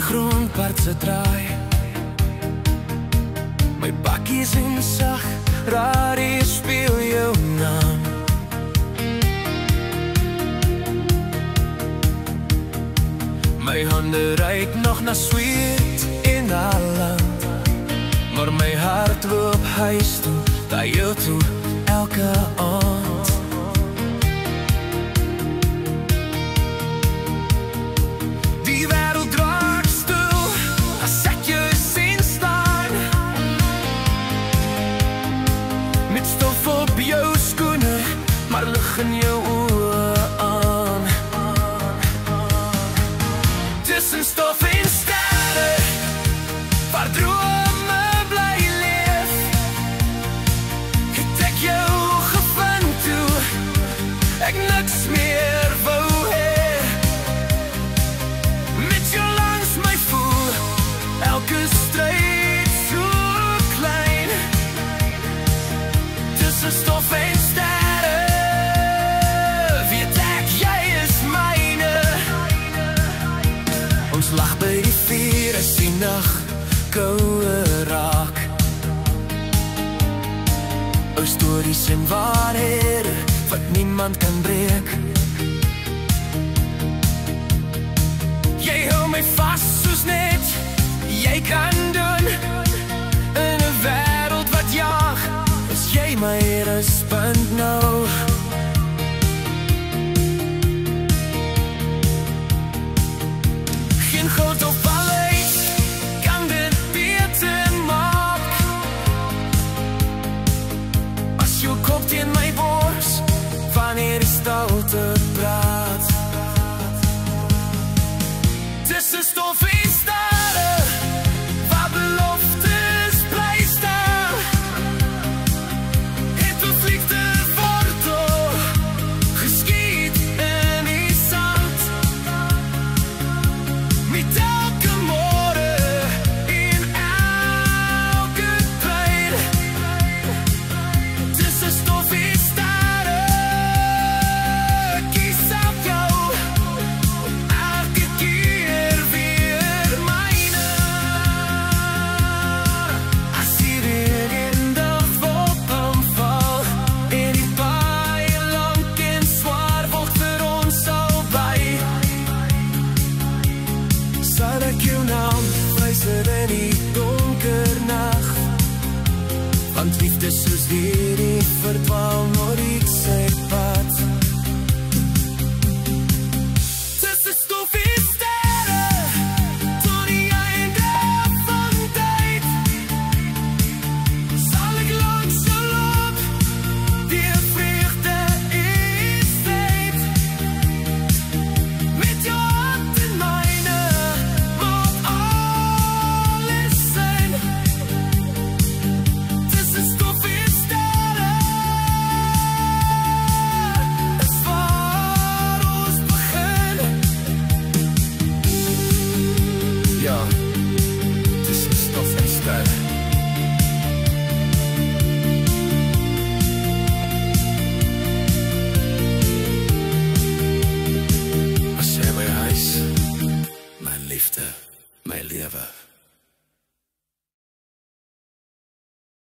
Grondpad se draai. My bakkies en sag, radio speel jou naam. My hande ruik nog na sweet in haar land, maar my hart loop huis toe, na jou toe, elke aand. Die wêreld draak stil, as ek jou sien staan, met stof op jou skoene, maar lig in jou oë aan. Tussen stof en sterre, waar drome bly leef, het ek jou gevind toe ek niks meer wou hê. Met jou langs my voel, elke stryd so klein. Tussen stof en sterre, weet ek jy is myne. Ons lag by die vuur as die nag kouer raak. Ou stories en waarhede wat niemand kan breek. Jy hou my vas soos net jy kan doen. In 'n wêreld wat jag, is jy my ruspunt nou. Geen goud of valheid kan dit beter maak. As jou kop teen my bors, wanneer die stilte praat. Tussen stof en sterre, waar beloftes bly staan, het 'n liefde wortel geskiet in die sand. Met elke môre en elke pyn, tussen stof en sterre, kies ek jou elke keer weer myne. As hier in die wolk omval, en die baie lank en swaar word vir ons albei, sal ek jou naam fluister in die donker nag. Want liefde soos hierdie verdwaal nooit sy pad. Tussen stof en sterre, tot die einde van tyd, sal ek langs jou loop, die vreugde is tyd. Met jou hand in myne, maak alles sin. Tussen stof en sterre, is waar ons begin. Ja, tussen stof en sterre. Was jy my huis, my liefde, my lewe.